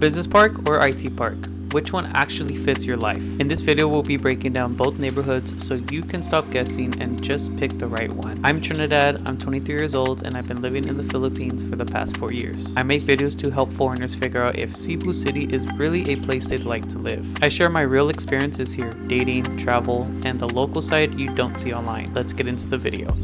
Business Park or IT Park? Which one actually fits your life? In this video, we'll be breaking down both neighborhoods so you can stop guessing and just pick the right one. I'm Trinidad, I'm 23 years old, and I've been living in the Philippines for the past 4 years. I make videos to help foreigners figure out if Cebu City is really a place they'd like to live. I share my real experiences here, dating, travel, and the local side you don't see online. Let's get into the video.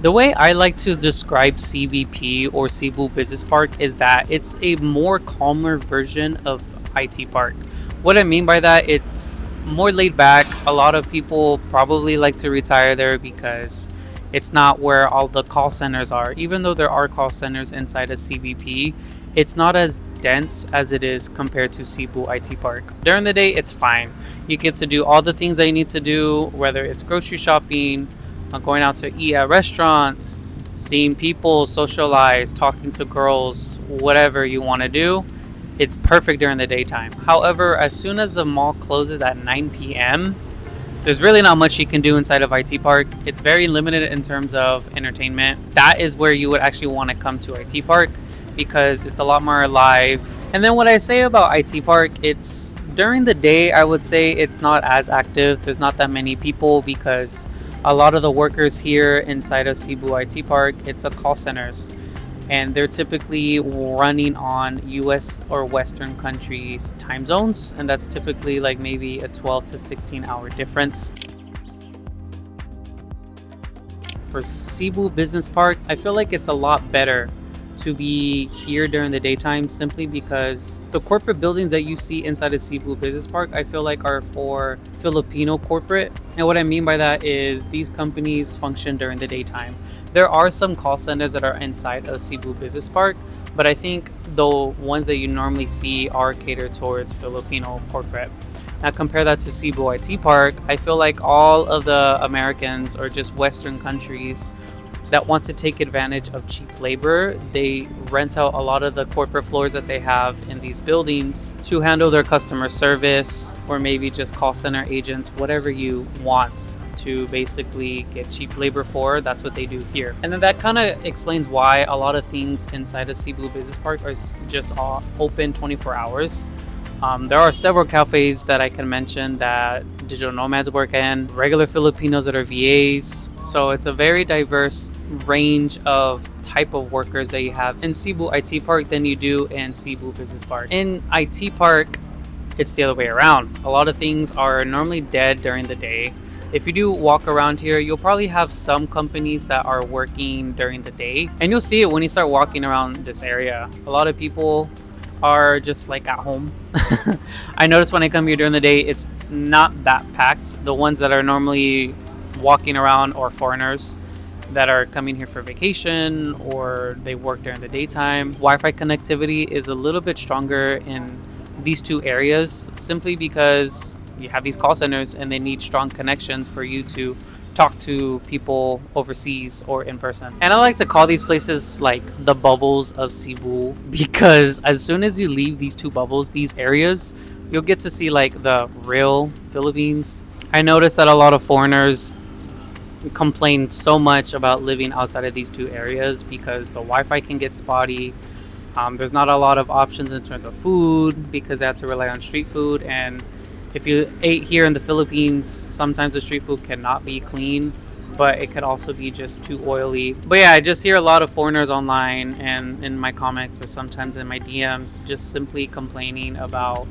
The way I like to describe CBP or Cebu Business Park is that it's a more calmer version of IT Park. What I mean by that, it's more laid back. A lot of people probably like to retire there because it's not where all the call centers are. Even though there are call centers inside of CBP, it's not as dense as it is compared to Cebu IT Park. During the day, it's fine. You get to do all the things that you need to do, whether it's grocery shopping, going out to eat at restaurants, seeing people socialize, talking to girls, whatever you want to do. It's perfect during the daytime. However, as soon as the mall closes at 9 p.m., there's really not much you can do inside of IT Park. It's very limited in terms of entertainment. That is where you would actually want to come to IT Park because it's a lot more alive. And then what I say about IT Park, it's during the day, I would say it's not as active. There's not that many people because a lot of the workers here inside of Cebu IT Park, it's a call centers, and they're typically running on US or Western countries time zones, and that's typically like maybe a 12 to 16 hour difference. For Cebu Business Park, I feel like it's a lot better to be here during the daytime simply because the corporate buildings that you see inside of Cebu Business Park, I feel like are for Filipino corporate. And what I mean by that is these companies function during the daytime. There are some call centers that are inside of Cebu Business Park, but I think the ones that you normally see are catered towards Filipino corporate. Now compare that to Cebu IT Park, I feel like all of the Americans or just Western countries that want to take advantage of cheap labor, they rent out a lot of the corporate floors that they have in these buildings to handle their customer service, or maybe just call center agents, whatever you want to basically get cheap labor for. That's what they do here. And then that kind of explains why a lot of things inside of Cebu Business Park are just all open 24 hours. There are several cafes that I can mention that digital nomads work in, regular Filipinos that are VAs. So it's a very diverse range of type of workers that you have in Cebu IT Park than you do in Cebu Business Park. In IT Park, it's the other way around. A lot of things are normally dead during the day. If you do walk around here, you'll probably have some companies that are working during the day. And you'll see it when you start walking around this area. A lot of people are just like at home. I notice when I come here during the day, it's not that packed. The ones that are normally walking around or foreigners that are coming here for vacation or they work during the daytime. Wi-Fi connectivity is a little bit stronger in these two areas simply because you have these call centers and they need strong connections for you to talk to people overseas or in person. And I like to call these places like the bubbles of Cebu because as soon as you leave these two bubbles, these areas, you'll get to see like the real Philippines. I noticed that a lot of foreigners complain so much about living outside of these two areas because the Wi-Fi can get spotty. There's not a lot of options in terms of food because they have to rely on street food, and if you ate here in the Philippines, sometimes the street food cannot be clean, but it could also be just too oily. But yeah, I just hear a lot of foreigners online and in my comments or sometimes in my DMs just simply complaining about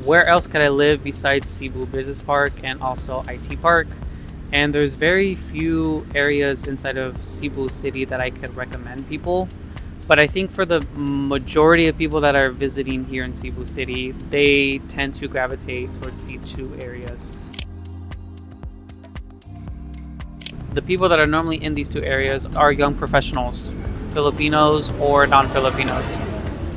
where else could I live besides Cebu Business Park and also IT Park. And there's very few areas inside of Cebu City that I could recommend people. But I think for the majority of people that are visiting here in Cebu City, they tend to gravitate towards these two areas. The people that are normally in these two areas are young professionals, Filipinos or non-Filipinos,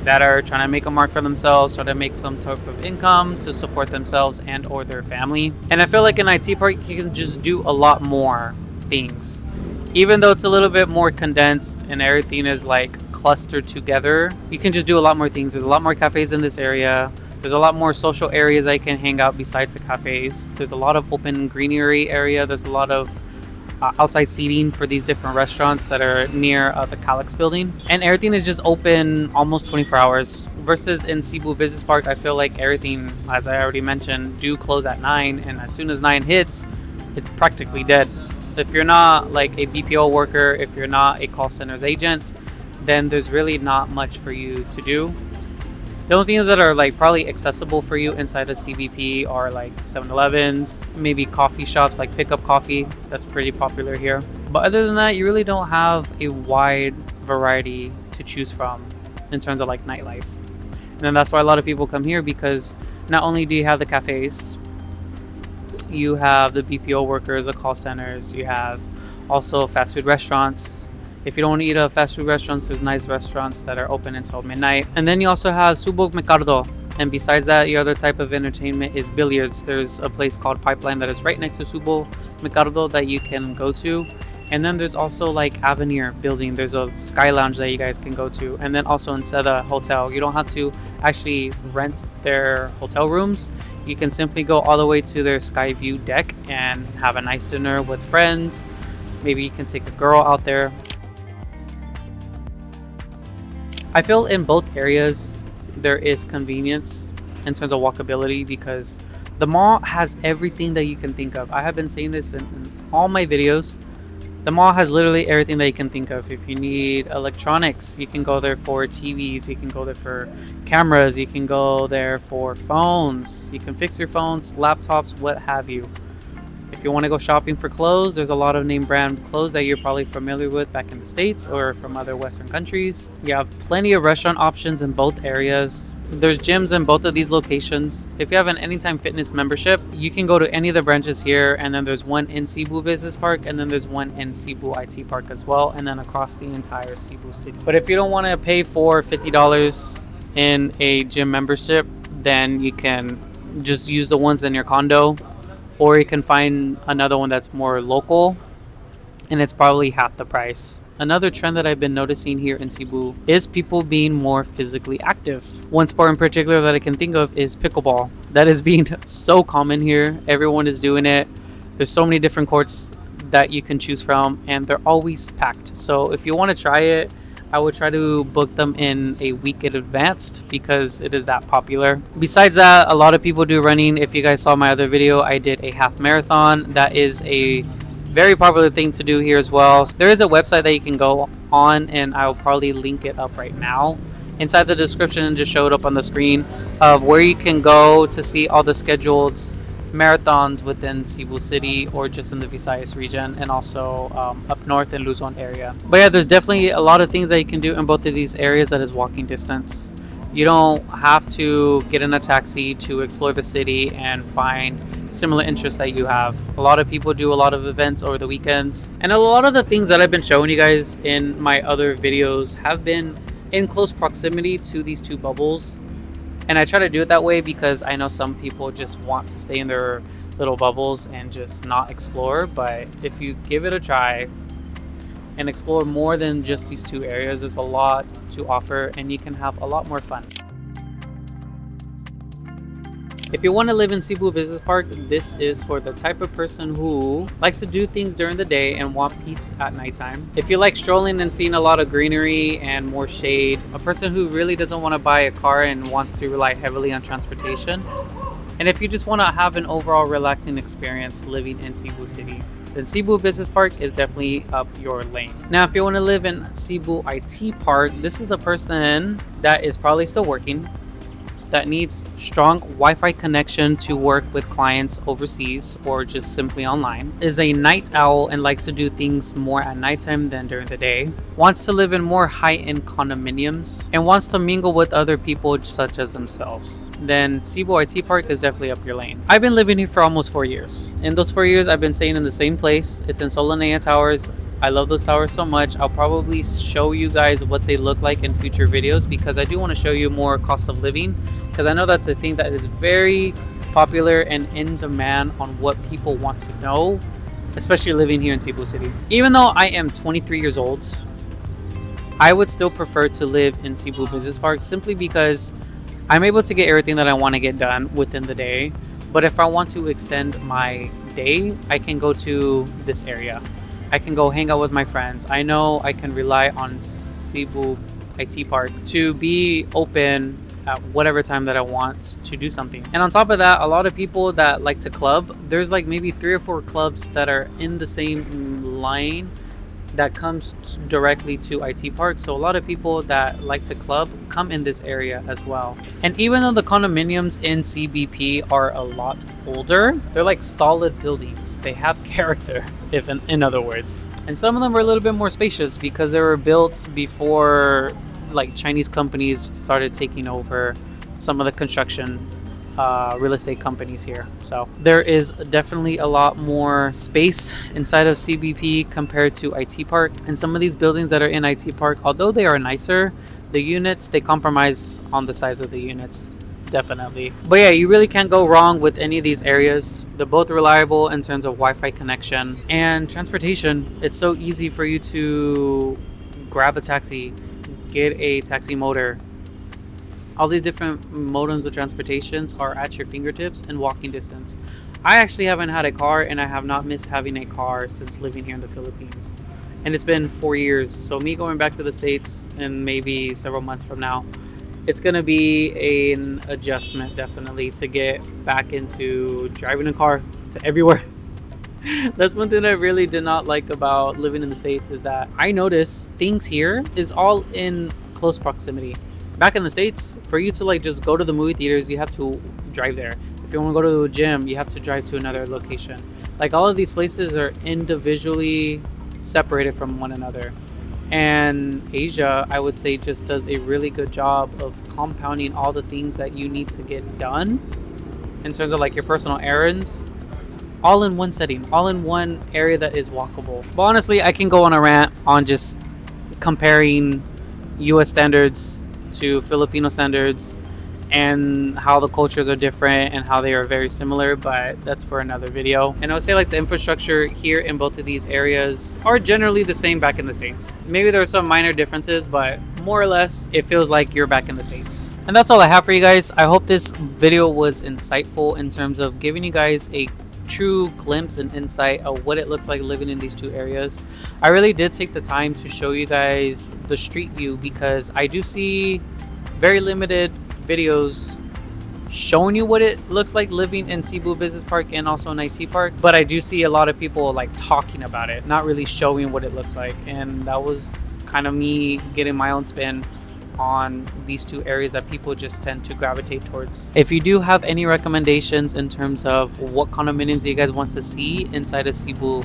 that are trying to make a mark for themselves, trying to make some type of income to support themselves and or their family. And I feel like in IT Park, you can just do a lot more things. Even though it's a little bit more condensed and everything is like clustered together, you can just do a lot more things. There's a lot more cafes in this area. There's a lot more social areas I can hang out besides the cafes. There's a lot of open greenery area. There's a lot of outside seating for these different restaurants that are near the Calyx building, and everything is just open almost 24 hours. Versus in Cebu Business Park, I feel like everything, as I already mentioned, do close at 9, and as soon as 9 hits, it's practically dead. If you're not like a BPO worker, if you're not a call center's agent, then there's really not much for you to do. The only things that are like probably accessible for you inside the CBP are like 7-Elevens, maybe coffee shops like Pickup Coffee. That's pretty popular here. But other than that, you really don't have a wide variety to choose from in terms of like nightlife. And then that's why a lot of people come here, because not only do you have the cafes, you have the BPO workers, the call centers, you have also fast food restaurants. If you don't want to eat at fast food restaurants, there's nice restaurants that are open until midnight. And then you also have Subog Mercado. And besides that, the other type of entertainment is billiards. There's a place called Pipeline that is right next to Subog Mercado that you can go to. And then there's also like Avenir building. There's a Sky Lounge that you guys can go to. And then also in Seda Hotel, you don't have to actually rent their hotel rooms. You can simply go all the way to their Sky View deck and have a nice dinner with friends. Maybe you can take a girl out there. I feel in both areas there is convenience in terms of walkability, because the mall has everything that you can think of. I have been saying this in all my videos. The mall has literally everything that you can think of. If you need electronics, you can go there for TVs, you can go there for cameras, you can go there for phones, you can fix your phones, laptops, what have you. If you want to go shopping for clothes, there's a lot of name brand clothes that you're probably familiar with back in the States or from other Western countries. You have plenty of restaurant options in both areas. There's gyms in both of these locations. If you have an Anytime Fitness membership, you can go to any of the branches here, and then there's one in Cebu Business Park, and then there's one in Cebu IT Park as well, and then across the entire Cebu city. But if you don't want to pay for $50 in a gym membership, then you can just use the ones in your condo, or you can find another one that's more local, and it's probably half the price. Another trend that I've been noticing here in Cebu is people being more physically active. One sport in particular that I can think of is pickleball. That is being so common here. Everyone is doing it. There's so many different courts that you can choose from, and they're always packed. So if you want to try it, I would try to book them in a week in advance, because it is that popular. Besides that, a lot of people do running. If you guys saw my other video, I did a half marathon. That is a very popular thing to do here as well. There is a website that you can go on, and I'll probably link it up right now inside the description, and just show it up on the screen of where you can go to see all the scheduled marathons within Cebu City or just in the Visayas region, and also up north in Luzon area. But yeah, there's definitely a lot of things that you can do in both of these areas that is walking distance. You don't have to get in a taxi to explore the city and find similar interests that you have. A lot of people do a lot of events over the weekends, and a lot of the things that I've been showing you guys in my other videos have been in close proximity to these two bubbles. And I try to do it that way because I know some people just want to stay in their little bubbles and just not explore. But if you give it a try and explore more than just these two areas, there's a lot to offer, and you can have a lot more fun. If you want to live in Cebu Business Park, this is for the type of person who likes to do things during the day and want peace at nighttime. If you like strolling and seeing a lot of greenery and more shade, a person who really doesn't want to buy a car and wants to rely heavily on transportation, and if you just want to have an overall relaxing experience living in Cebu City, then Cebu Business Park is definitely up your lane. Now, if you want to live in Cebu IT Park, this is the person that is probably still working, that needs strong Wi-Fi connection to work with clients overseas or just simply online, is a night owl and likes to do things more at nighttime than during the day, wants to live in more high-end condominiums, and wants to mingle with other people such as themselves, then Cebu IT Park is definitely up your lane. I've been living here for almost 4 years. In those 4 years, I've been staying in the same place. It's in Solanea Towers. I love those towers so much. I'll probably show you guys what they look like in future videos, because I do want to show you more cost of living, because I know that's a thing that is very popular and in demand on what people want to know, especially living here in Cebu City. Even though I am 23 years old, I would still prefer to live in Cebu Business Park, simply because I'm able to get everything that I want to get done within the day. But if I want to extend my day, I can go to this area. I can go hang out with my friends. I know I can rely on Cebu IT Park to be open at whatever time that I want to do something. And on top of that, a lot of people that like to club, there's like maybe 3 or 4 clubs that are in the same line that comes directly to IT Park. So a lot of people that like to club come in this area as well. And even though the condominiums in CBP are a lot older, they're like solid buildings. They have character, if in other words. And some of them are a little bit more spacious because they were built before like Chinese companies started taking over some of the construction real estate companies here. So there is definitely a lot more space inside of CBP compared to IT Park. And some of these buildings that are in IT Park, although they are nicer, the units, they compromise on the size of the units, definitely. But yeah, you really can't go wrong with any of these areas. They're both reliable in terms of Wi-Fi connection and transportation. It's so easy for you to grab a taxi, get a taxi motor. All these different modems of transportations are at your fingertips and walking distance. I actually haven't had a car, and I have not missed having a car since living here in the Philippines. And it's been 4 years. So me going back to the States in maybe several months from now, it's going to be an adjustment definitely to get back into driving a car to everywhere. That's one thing I really did not like about living in the States, is that I notice things here is all in close proximity. Back in the States, for you to like just go to the movie theaters, you have to drive there. If you want to go to a gym, you have to drive to another location. Like all of these places are individually separated from one another. And Asia, I would say, just does a really good job of compounding all the things that you need to get done in terms of like your personal errands, all in one setting, all in one area that is walkable. But honestly, I can go on a rant on just comparing US standards to Filipino standards and how the cultures are different and how they are very similar, but that's for another video. And I would say like the infrastructure here in both of these areas are generally the same back in the States. Maybe there are some minor differences, but more or less it feels like you're back in the States. And that's all I have for you guys. I hope this video was insightful in terms of giving you guys a true glimpse and insight of what it looks like living in these two areas. I really did take the time to show you guys the street view because I do see very limited videos showing you what it looks like living in Cebu Business Park and also in IT Park, but I do see a lot of people like talking about it, not really showing what it looks like. And that was kind of me getting my own spin on these two areas that people just tend to gravitate towards. If you do have any recommendations in terms of what condominiums you guys want to see inside of Cebu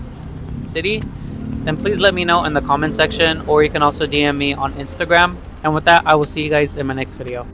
City, then please let me know in the comment section, or you can also DM me on Instagram. And with that, I will see you guys in my next video.